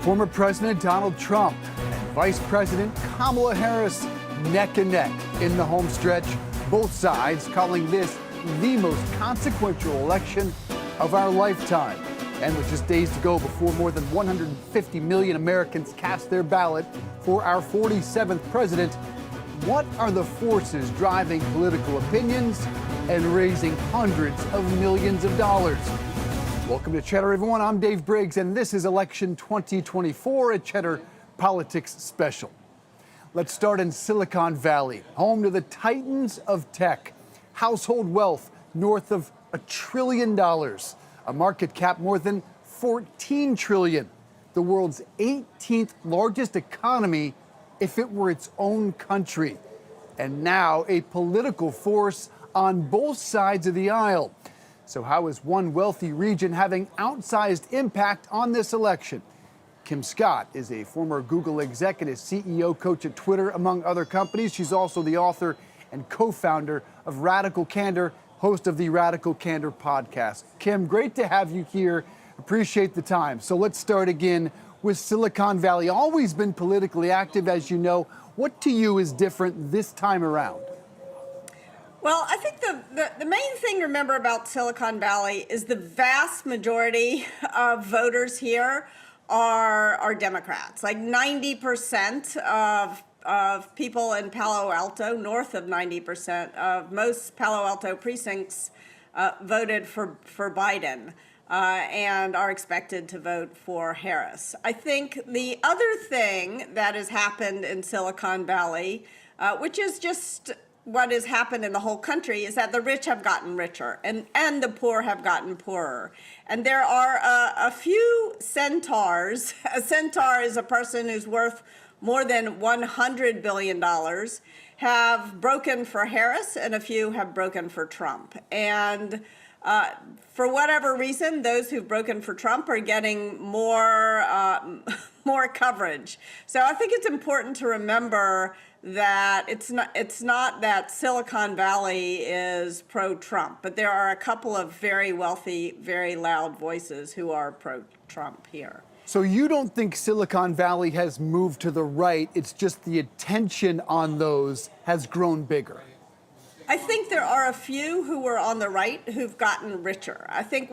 Former President Donald Trump and Vice President Kamala Harris neck and neck in the home stretch, both sides calling this the most consequential election of our lifetime. And with just days to go before more than 150 million Americans cast their ballot for our 47th president, what are the forces driving political opinions and raising hundreds of millions of dollars? Welcome to Cheddar, everyone. I'm Dave Briggs, and this is Election 2024, a Cheddar Politics Special. Let's start in Silicon Valley, home to the titans of tech. Household wealth north of $1 trillion, a market cap more than $14 trillion, the world's 18th largest economy if it were its own country, and now a political force on both sides of the aisle. So how is one wealthy region having outsized impact on this election? Kim Scott is a former Google executive, CEO, coach at Twitter, among other companies. She's also the author and co-founder of Radical Candor, host of the Radical Candor podcast. Kim, great to have you here. Appreciate the time. So let's start again with Silicon Valley. Always been politically active, as you know. What to you is different this time around? Well, I think the main thing to remember about Silicon Valley is the vast majority of voters here are Democrats. Like 90% of people in Palo Alto, north of 90% of most Palo Alto precincts voted for Biden and are expected to vote for Harris. I think the other thing that has happened in Silicon Valley, which is just what has happened in the whole country, is that the rich have gotten richer and the poor have gotten poorer. And there are a few centaurs. A centaur is a person who's worth more than $100 billion, have broken for Harris, and a few have broken for Trump. And for whatever reason, those who've broken for Trump are getting more coverage. So I think it's important to remember that it's not that Silicon Valley is pro-Trump, but there are a couple of very wealthy, very loud voices who are pro-Trump here. So you don't think Silicon Valley has moved to the right, it's just the attention on those has grown bigger? I think there are a few who were on the right who've gotten richer. I think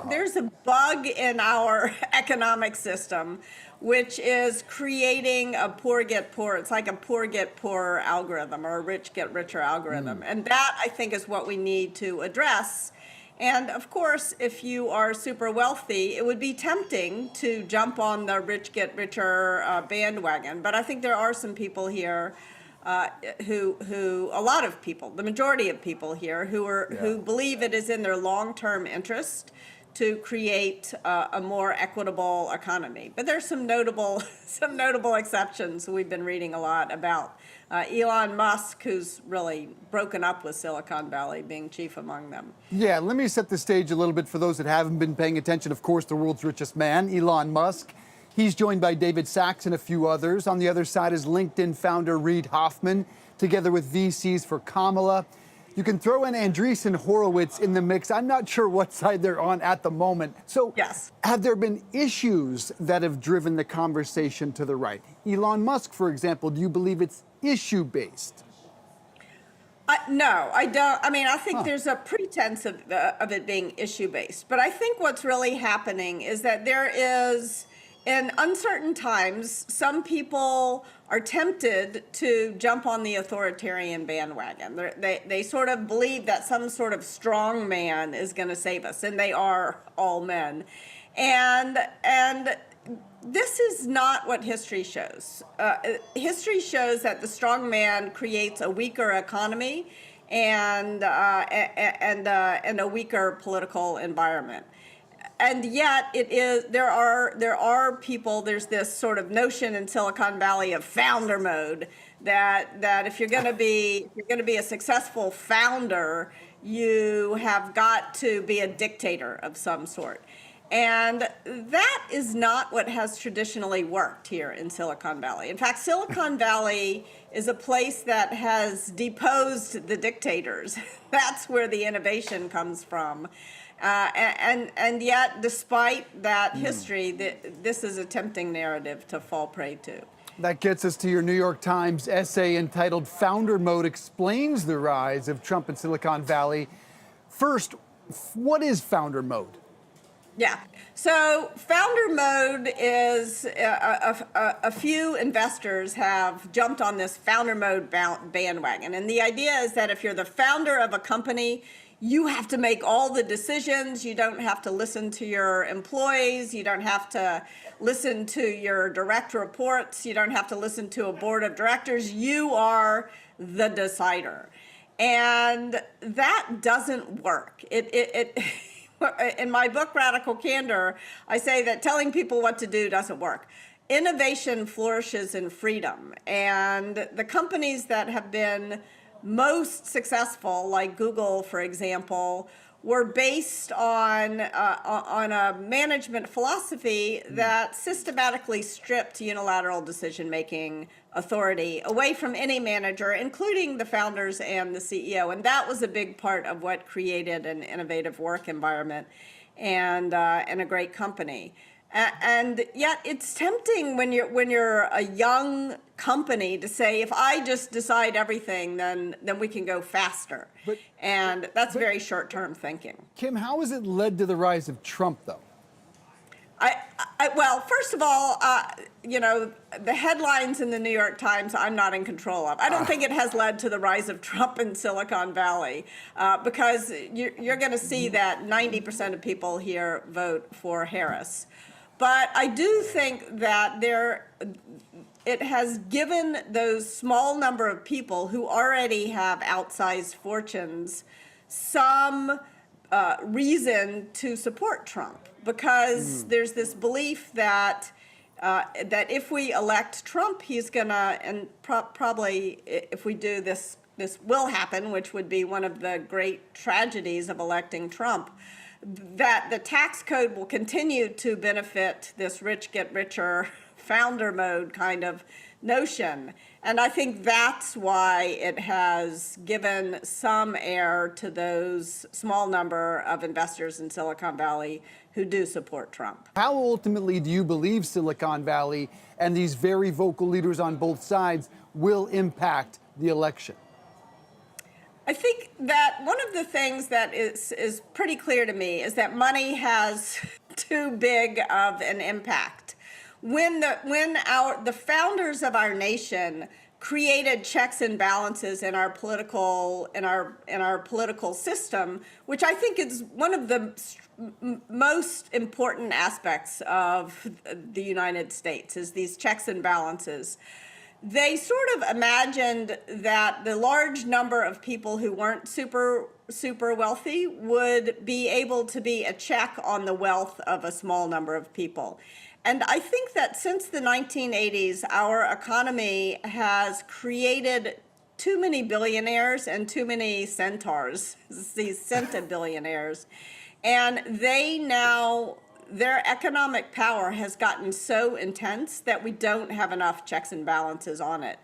there's a bug in our economic system, which is creating a poor get poor. It's like a poor get poorer algorithm or a rich get richer algorithm. And that, I think, is what we need to address. And of course, if you are super wealthy, it would be tempting to jump on the rich get richer bandwagon. But I think there are some people here who a lot of people, the majority of people here, who believe it is in their long-term interest to create a more equitable economy. But there's some notable exceptions we've been reading a lot about. Elon Musk, who's really broken up with Silicon Valley, being chief among them. Yeah, let me set the stage a little bit for those that haven't been paying attention. Of course, the world's richest man, Elon Musk. He's joined by David Sachs and a few others. On the other side is LinkedIn founder Reid Hoffman, together with VCs for Kamala. You can throw in Andreessen Horowitz in the mix. I'm not sure what side they're on at the moment. So yes. Have there been issues that have driven the conversation to the right? Elon Musk, for example, do you believe it's issue-based? No, I don't. I mean, I think there's a pretense of it being issue-based. But I think what's really happening is that there is, in uncertain times, some people are tempted to jump on the authoritarian bandwagon. They sort of believe that some sort of strong man is going to save us, and they are all men. And this is not what history shows. History shows that the strong man creates a weaker economy and a weaker political environment. And yet there are people, there's this sort of notion in Silicon Valley of founder mode that if you're going to be a successful founder, you have got to be a dictator of some sort. And that is not what has traditionally worked here in Silicon Valley. In fact, Silicon Valley is a place that has deposed the dictators. That's where the innovation comes from. And yet, despite that history, this is a tempting narrative to fall prey to. That gets us to your New York Times essay entitled Founder Mode Explains the Rise of Trump in Silicon Valley. First, what is founder mode? Yeah. So founder mode is a few investors have jumped on this founder mode bandwagon. And the idea is that if you're the founder of a company, you have to make all the decisions. You don't have to listen to your employees. You don't have to listen to your direct reports. You don't have to listen to a board of directors. You are the decider. And that doesn't work. In my book, Radical Candor, I say that telling people what to do doesn't work. Innovation flourishes in freedom. And the companies that have been most successful, like Google, for example, were based on a management philosophy that systematically stripped unilateral decision-making authority away from any manager, including the founders and the CEO. And that was a big part of what created an innovative work environment and a great company. And yet it's tempting when you're a young company to say, if I just decide everything, then we can go faster. And that's very short-term thinking. Kim, how has it led to the rise of Trump, though? Well, first of all, the headlines in the New York Times, I'm not in control of. I don't think it has led to the rise of Trump in Silicon Valley because you're going to see that 90% of people here vote for Harris. But I do think that it has given those small number of people who already have outsized fortunes some reason to support Trump, because there's this belief that if we elect Trump, he's gonna, and probably if we do this will happen, which would be one of the great tragedies of electing Trump, that the tax code will continue to benefit this rich get richer founder mode kind of notion. And I think that's why it has given some air to those small number of investors in Silicon Valley who do support Trump. How ultimately do you believe Silicon Valley and these very vocal leaders on both sides will impact the election? I think that one of the things that is pretty clear to me is that money has too big of an impact. When the founders of our nation created checks and balances in our political system, which I think is one of the most important aspects of the United States, is these checks and balances. They sort of imagined that the large number of people who weren't super wealthy would be able to be a check on the wealth of a small number of people. And I think that since the 1980s, our economy has created too many billionaires and too many centaurs, these centabillionaires. And their economic power has gotten so intense that we don't have enough checks and balances on it.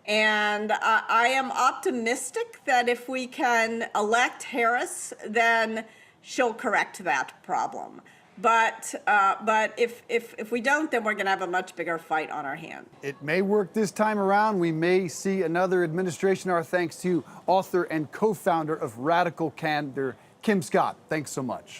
And I am optimistic that if we can elect Harris, then she'll correct that problem. But if we don't, then we're going to have a much bigger fight on our hands. It may work this time around. We may see another administration. Our thanks to author and co-founder of Radical Candor, Kim Scott. Thanks so much.